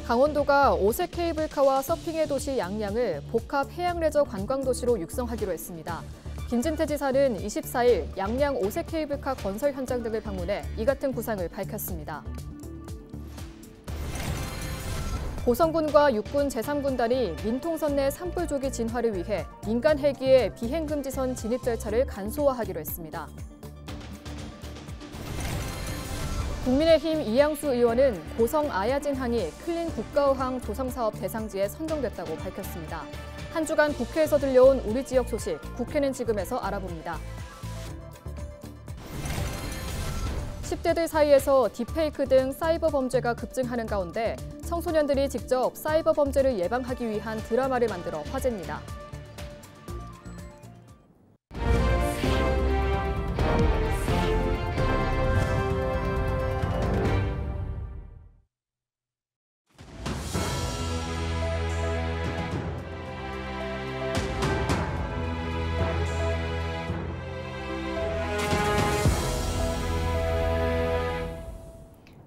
강원도가 오색 케이블카와 서핑의 도시 양양을 복합 해양 레저 관광 도시로 육성하기로 했습니다. 김진태 지사는 24일 양양 오색 케이블카 건설 현장 등을 방문해 이 같은 구상을 밝혔습니다. 고성군과 육군 제3군단이 민통선 내 산불 조기 진화를 위해 민간 헬기의 비행금지선 진입 절차를 간소화하기로 했습니다. 국민의힘 이양수 의원은 고성 아야진항이 클린 국가어항 조성사업 대상지에 선정됐다고 밝혔습니다. 한 주간 국회에서 들려온 우리 지역 소식, 국회는 지금에서 알아봅니다. 10대들 사이에서 딥페이크 등 사이버 범죄가 급증하는 가운데 청소년들이 직접 사이버 범죄를 예방하기 위한 드라마를 만들어 화제입니다.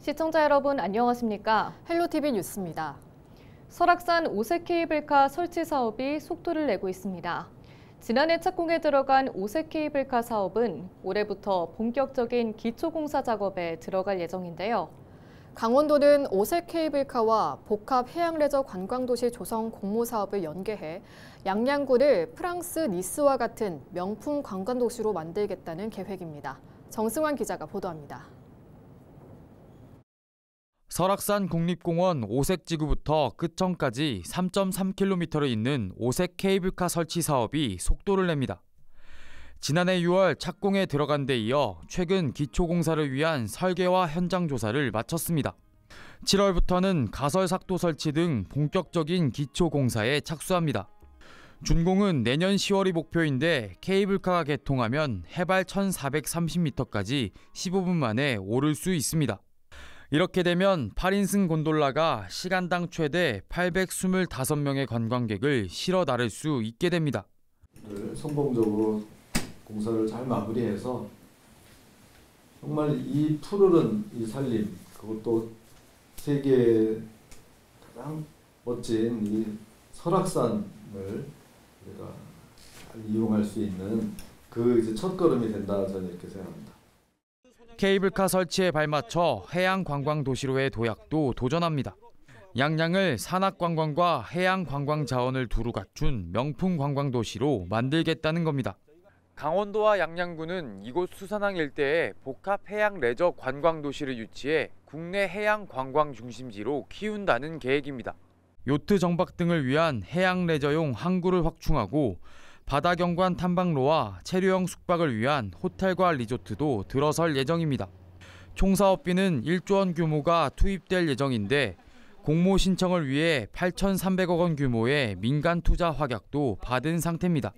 시청자 여러분 안녕하십니까? 헬로티비 뉴스입니다. 설악산 오색 케이블카 설치 사업이 속도를 내고 있습니다. 지난해 착공에 들어간 오색 케이블카 사업은 올해부터 본격적인 기초공사 작업에 들어갈 예정인데요. 강원도는 오색 케이블카와 복합 해양 레저 관광도시 조성 공모 사업을 연계해 양양구를 프랑스 니스와 같은 명품 관광도시로 만들겠다는 계획입니다. 정승환 기자가 보도합니다. 설악산 국립공원 오색지구부터 끝천까지 3.3km를 잇는 오색 케이블카 설치 사업이 속도를 냅니다. 지난해 6월 착공에 들어간 데 이어 최근 기초공사를 위한 설계와 현장 조사를 마쳤습니다. 7월부터는 가설삭도 설치 등 본격적인 기초공사에 착수합니다. 준공은 내년 10월이 목표인데 케이블카가 개통하면 해발 1,430m까지 15분 만에 오를 수 있습니다. 이렇게 되면 8인승 곤돌라가 시간당 최대 825명의 관광객을 실어 나를 수 있게 됩니다. 성공적으로 공사를 잘 마무리해서 정말 이 푸르른 이 산림, 그것도 세계 가장 멋진 이 설악산을 우리가 잘 이용할 수 있는 그 이제 첫걸음이 된다, 저는 이렇게 생각합니다. 케이블카 설치에 발맞춰 해양관광도시로의 도약도 도전합니다. 양양을 산악관광과 해양관광 자원을 두루 갖춘 명품 관광도시로 만들겠다는 겁니다. 강원도와 양양군은 이곳 수산항 일대에 복합 해양 레저 관광도시를 유치해 국내 해양 관광 중심지로 키운다는 계획입니다. 요트 정박 등을 위한 해양 레저용 항구를 확충하고 바다 경관 탐방로와 체류형 숙박을 위한 호텔과 리조트도 들어설 예정입니다. 총 사업비는 1조 원 규모가 투입될 예정인데 공모 신청을 위해 8,300억 원 규모의 민간 투자 확약도 받은 상태입니다.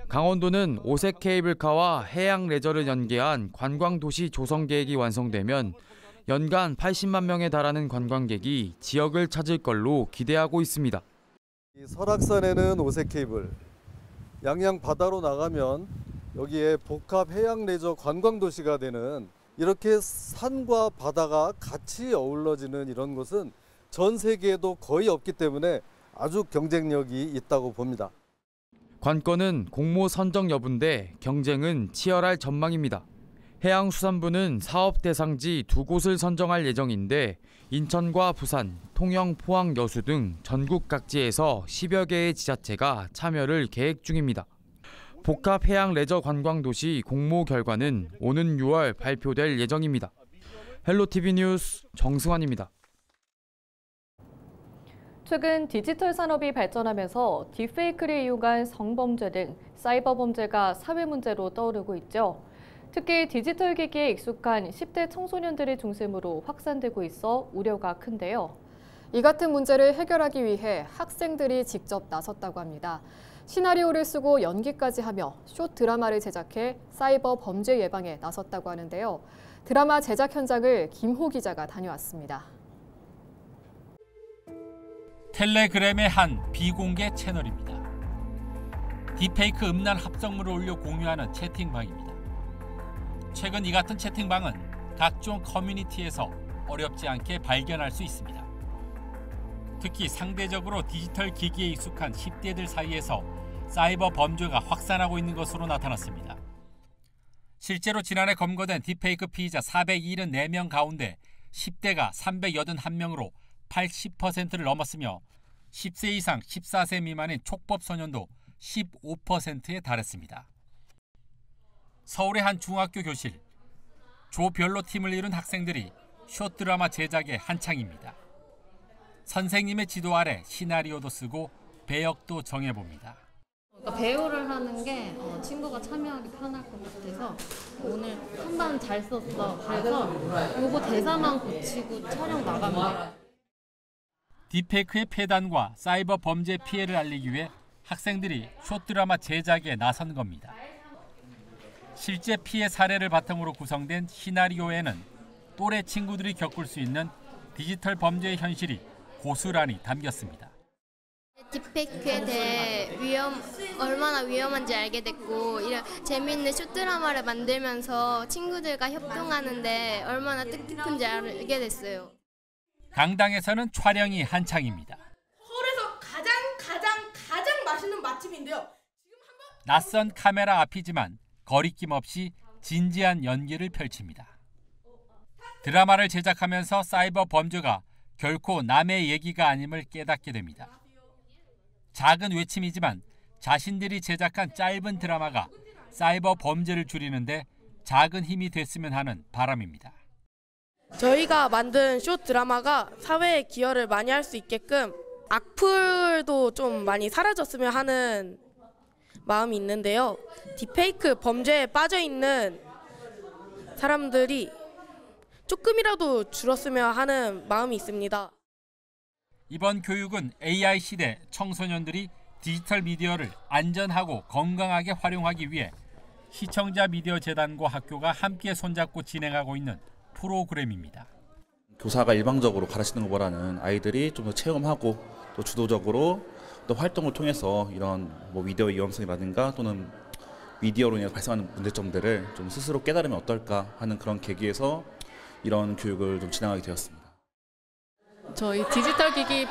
강원도는 오색 케이블카와 해양 레저를 연계한 관광도시 조성 계획이 완성되면 연간 80만 명에 달하는 관광객이 지역을 찾을 걸로 기대하고 있습니다. 설악산에는 오색 케이블, 양양 바다로 나가면 여기에 복합 해양 레저 관광도시가 되는, 이렇게 산과 바다가 같이 어우러지는 이런 곳은 전 세계에도 거의 없기 때문에 아주 경쟁력이 있다고 봅니다. 관건은 공모 선정 여부인데 경쟁은 치열할 전망입니다. 해양수산부는 사업 대상지 2곳을 선정할 예정인데 인천과 부산, 통영, 포항, 여수 등 전국 각지에서 10여 개의 지자체가 참여를 계획 중입니다. 복합 해양 레저 관광도시 공모 결과는 오는 6월 발표될 예정입니다. 헬로티비 뉴스 정승환입니다. 최근 디지털 산업이 발전하면서 딥페이크를 이용한 성범죄 등 사이버 범죄가 사회 문제로 떠오르고 있죠. 특히 디지털 기기에 익숙한 10대 청소년들을 중심으로 확산되고 있어 우려가 큰데요. 이 같은 문제를 해결하기 위해 학생들이 직접 나섰다고 합니다. 시나리오를 쓰고 연기까지 하며 숏 드라마를 제작해 사이버 범죄 예방에 나섰다고 하는데요. 드라마 제작 현장을 김호 기자가 다녀왔습니다. 텔레그램의 한 비공개 채널입니다. 딥페이크 음란 합성물을 올려 공유하는 채팅방입니다. 최근 이 같은 채팅방은 각종 커뮤니티에서 어렵지 않게 발견할 수 있습니다. 특히 상대적으로 디지털 기기에 익숙한 10대들 사이에서 사이버 범죄가 확산하고 있는 것으로 나타났습니다. 실제로 지난해 검거된 딥페이크 피의자 474명 가운데 10대가 381명으로 80%를 넘었으며 10세 이상 14세 미만인 촉법 소년도 15%에 달했습니다. 서울의 한 중학교 교실, 조별로 팀을 이룬 학생들이 숏드라마 제작에 한창입니다. 선생님의 지도 아래 시나리오도 쓰고 배역도 정해봅니다. 그러니까 배우를 하는 게 친구가 참여하기 편할 것 같아서 오늘 한번 잘 썼어. 그래서 요거 대사만 고치고 촬영 나가면 돼요. 딥페이크의 폐단과 사이버 범죄 피해를 알리기 위해 학생들이 숏드라마 제작에 나선 겁니다. 실제 피해 사례를 바탕으로 구성된 시나리오에는 또래 친구들이 겪을 수 있는 디지털 범죄의 현실이 고스란히 담겼습니다. 딥페이크에 대해 얼마나 위험한지 알게 됐고 이런 재미있는 숏드라마를 만들면서 친구들과 협동하는데 얼마나 뜻깊은지 알게 됐어요. 강당에서는 촬영이 한창입니다. 서울에서 가장 맛있는 맛집인데요. 낯선 카메라 앞이지만 거리낌 없이 진지한 연기를 펼칩니다. 드라마를 제작하면서 사이버 범죄가 결코 남의 얘기가 아님을 깨닫게 됩니다. 작은 외침이지만 자신들이 제작한 짧은 드라마가 사이버 범죄를 줄이는데 작은 힘이 됐으면 하는 바람입니다. 저희가 만든 숏 드라마가 사회에 기여를 많이 할 수 있게끔 악플도 좀 많이 사라졌으면 하는 마음이 있는데요. 딥페이크 범죄에 빠져있는 사람들이 조금이라도 줄었으면 하는 마음이 있습니다. 이번 교육은 AI 시대 청소년들이 디지털 미디어를 안전하고 건강하게 활용하기 위해 시청자 미디어 재단과 학교가 함께 손잡고 진행하고 있는 프로그램입니다. 교사가 일방적으로 가르치는 것보다는 아이들이 좀 더 체험하고 또 주도적으로 또 활동을 통해서 이런 미디어 위험성이라든가 또는 미디어로 인해 발생하는 문제점들을 좀 스스로 깨달으면 어떨까 하는 그런 계기에서 이런 교육을 좀 진행하게 되었습니다. 저희 디지털 기기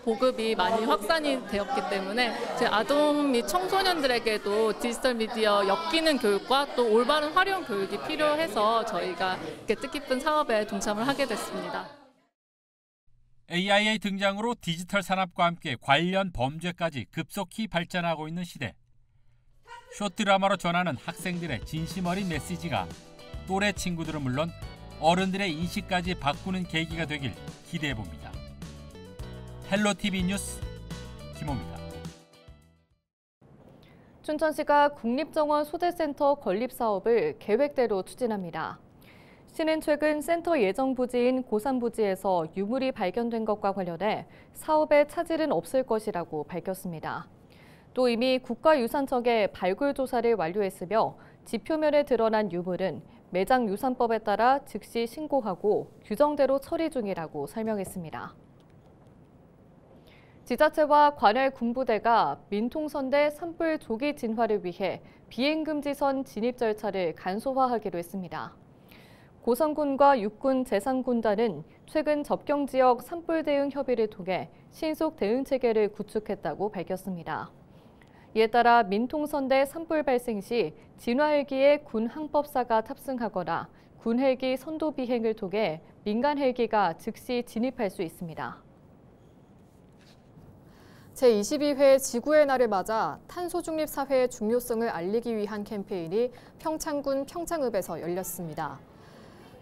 보급이 많이 확산이 되었기 때문에 제 아동 및 청소년들에게도 디지털 미디어 엮이는 교육과 또 올바른 활용 교육이 필요해서 저희가 이렇게 뜻깊은 사업에 동참을 하게 됐습니다. AI의 등장으로 디지털 산업과 함께 관련 범죄까지 급속히 발전하고 있는 시대. 숏드라마로 전하는 학생들의 진심 어린 메시지가 또래 친구들은 물론 어른들의 인식까지 바꾸는 계기가 되길 기대해봅니다. 헬로티비 뉴스 김호입니다. 춘천시가 국립정원 소재센터 건립 사업을 계획대로 추진합니다. 시는 최근 센터 예정 부지인 고산 부지에서 유물이 발견된 것과 관련해 사업에 차질은 없을 것이라고 밝혔습니다. 또 이미 국가유산청에 발굴 조사를 완료했으며 지표면에 드러난 유물은 매장유산법에 따라 즉시 신고하고 규정대로 처리 중이라고 설명했습니다. 지자체와 관할 군부대가 민통선대 산불 조기 진화를 위해 비행금지선 진입 절차를 간소화하기로 했습니다. 고성군과 육군 재산군단은 최근 접경 지역 산불 대응 협의를 통해 신속 대응 체계를 구축했다고 밝혔습니다. 이에 따라 민통선대 산불 발생 시 진화 헬기에 군 항법사가 탑승하거나 군 헬기 선도 비행을 통해 민간 헬기가 즉시 진입할 수 있습니다. 제22회 지구의 날을 맞아 탄소 중립 사회의 중요성을 알리기 위한 캠페인이 평창군 평창읍에서 열렸습니다.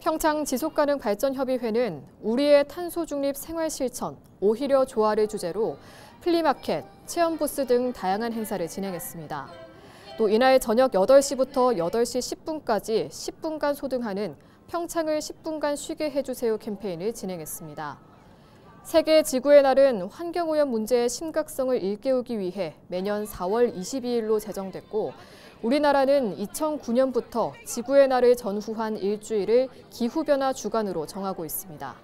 평창 지속가능 발전협의회는 우리의 탄소 중립 생활 실천, 오히려 조화를 주제로 플리마켓, 체험 부스 등 다양한 행사를 진행했습니다. 또 이날 저녁 8시부터 8시 10분까지 10분간 소등하는 평창을 10분간 쉬게 해주세요 캠페인을 진행했습니다. 세계 지구의 날은 환경오염 문제의 심각성을 일깨우기 위해 매년 4월 22일로 제정됐고 우리나라는 2009년부터 지구의 날을 전후한 일주일을 기후변화 주간으로 정하고 있습니다.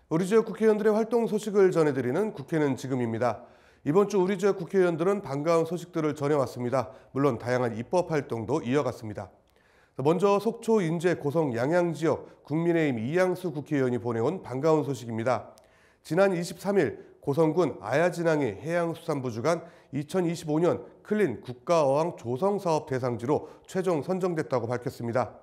우리 지역 국회의원들의 활동 소식을 전해드리는 국회는 지금입니다. 이번 주 우리 지역 국회의원들은 반가운 소식들을 전해왔습니다. 물론 다양한 입법 활동도 이어갔습니다. 먼저 속초, 인제, 고성, 양양 지역 국민의힘 이양수 국회의원이 보내온 반가운 소식입니다. 지난 23일 고성군 아야진항의 해양수산부 주간 2025년 클린 국가어항 조성사업 대상지로 최종 선정됐다고 밝혔습니다.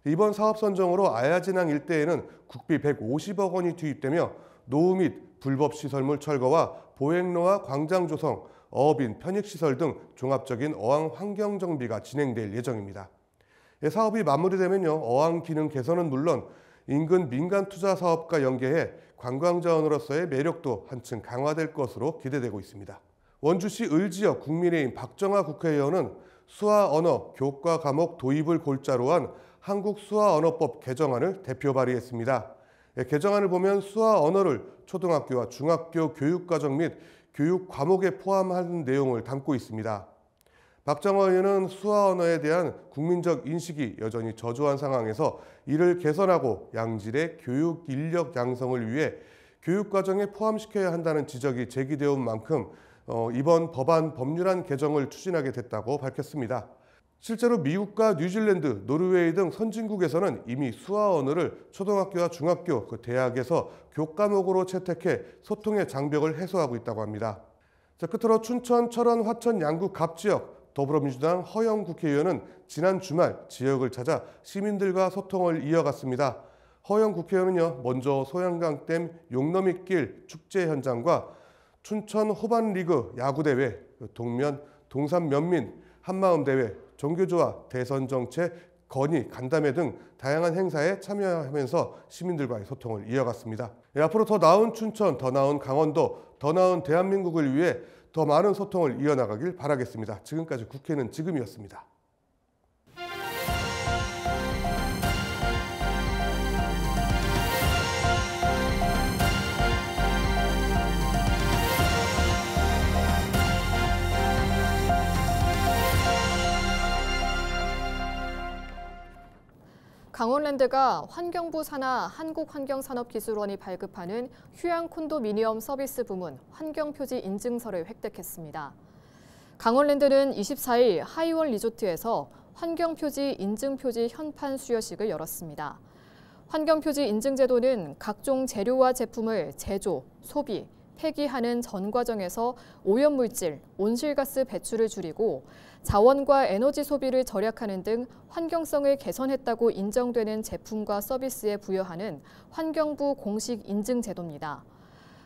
이번 사업 선정으로 아야진항 일대에는 국비 150억 원이 투입되며 노후 및 불법 시설물 철거와 보행로와 광장 조성, 어업인 편익시설 등 종합적인 어항 환경 정비가 진행될 예정입니다. 사업이 마무리되면요, 어항 기능 개선은 물론 인근 민간 투자 사업과 연계해 관광 자원으로서의 매력도 한층 강화될 것으로 기대되고 있습니다. 원주시 을지역 국민의힘 박정아 국회의원은 수화 언어 교과 과목 도입을 골자로 한 한국수화언어법 개정안을 대표 발의했습니다. 개정안을 보면 수화 언어를 초등학교와 중학교 교육과정 및 교육 과목에 포함하는 내용을 담고 있습니다. 박정아 의원은 수화 언어에 대한 국민적 인식이 여전히 저조한 상황에서 이를 개선하고 양질의 교육 인력 양성을 위해 교육과정에 포함시켜야 한다는 지적이 제기되어 온 만큼 이번 법안 법률안 개정을 추진하게 됐다고 밝혔습니다. 실제로 미국과 뉴질랜드, 노르웨이 등 선진국에서는 이미 수화 언어를 초등학교와 중학교, 대학에서 교과목으로 채택해 소통의 장벽을 해소하고 있다고 합니다. 끝으로 춘천, 철원, 화천, 양구 갑 지역 더불어민주당 허영 국회의원은 지난 주말 지역을 찾아 시민들과 소통을 이어갔습니다. 허영 국회의원은요, 먼저 소양강댐 용너미길 축제 현장과 춘천 호반리그 야구대회, 동면, 동산 면민, 한마음대회, 종교조화, 대선정책, 건의, 간담회 등 다양한 행사에 참여하면서 시민들과의 소통을 이어갔습니다. 앞으로 더 나은 춘천, 더 나은 강원도, 더 나은 대한민국을 위해 더 많은 소통을 이어나가길 바라겠습니다. 지금까지 국회는 지금이었습니다. 강원랜드가 환경부 산하 한국환경산업기술원이 발급하는 휴양 콘도미니엄 서비스 부문 환경표지 인증서를 획득했습니다. 강원랜드는 24일 하이월 리조트에서 환경표지 인증표지 현판 수여식을 열었습니다. 환경표지 인증제도는 각종 재료와 제품을 제조, 소비, 폐기하는 전 과정에서 오염물질, 온실가스 배출을 줄이고 자원과 에너지 소비를 절약하는 등 환경성을 개선했다고 인정되는 제품과 서비스에 부여하는 환경부 공식 인증 제도입니다.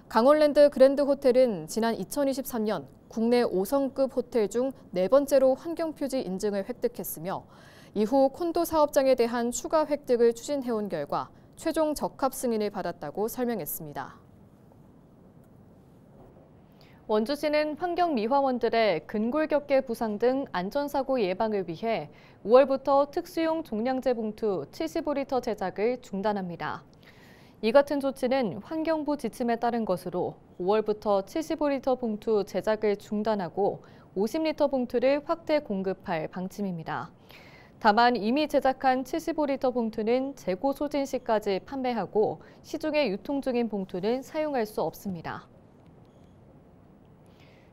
강원랜드 그랜드 호텔은 지난 2023년 국내 5성급 호텔 중 4번째로 환경표지 인증을 획득했으며 이후 콘도 사업장에 대한 추가 획득을 추진해온 결과 최종 적합 승인을 받았다고 설명했습니다. 원주시는 환경미화원들의 근골격계 부상 등 안전사고 예방을 위해 5월부터 특수용 종량제 봉투 75리터 제작을 중단합니다. 이 같은 조치는 환경부 지침에 따른 것으로 5월부터 75리터 봉투 제작을 중단하고 50리터 봉투를 확대 공급할 방침입니다. 다만 이미 제작한 75리터 봉투는 재고 소진 시까지 판매하고 시중에 유통 중인 봉투는 사용할 수 없습니다.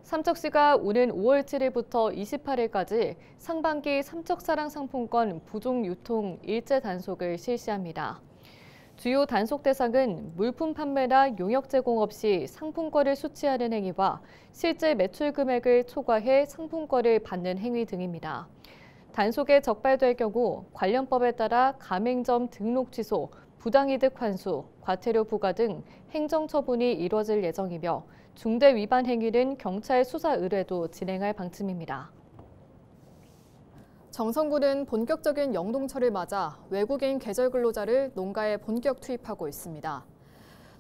삼척시가 오는 5월 7일부터 28일까지 상반기 삼척사랑 상품권 부종 유통 일제 단속을 실시합니다. 주요 단속 대상은 물품 판매나 용역 제공 없이 상품권을 수취하는 행위와 실제 매출 금액을 초과해 상품권을 받는 행위 등입니다. 단속에 적발될 경우 관련법에 따라 가맹점 등록 취소, 부당이득 환수, 과태료 부과 등 행정처분이 이뤄질 예정이며 중대 위반 행위는 경찰 수사 의뢰도 진행할 방침입니다. 정성군은 본격적인 영동철을 맞아 외국인 계절 근로자를 농가에 본격 투입하고 있습니다.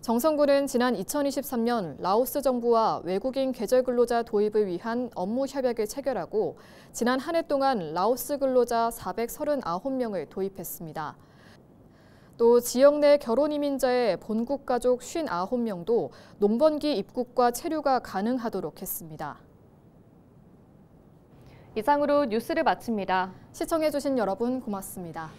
정성군은 지난 2023년 라오스 정부와 외국인 계절 근로자 도입을 위한 업무 협약을 체결하고 지난 한 해 동안 라오스 근로자 439명을 도입했습니다. 또 지역 내 결혼 이민자의 본국 가족 59명도 농번기 입국과 체류가 가능하도록 했습니다. 이상으로 뉴스를 마칩니다. 시청해주신 여러분 고맙습니다.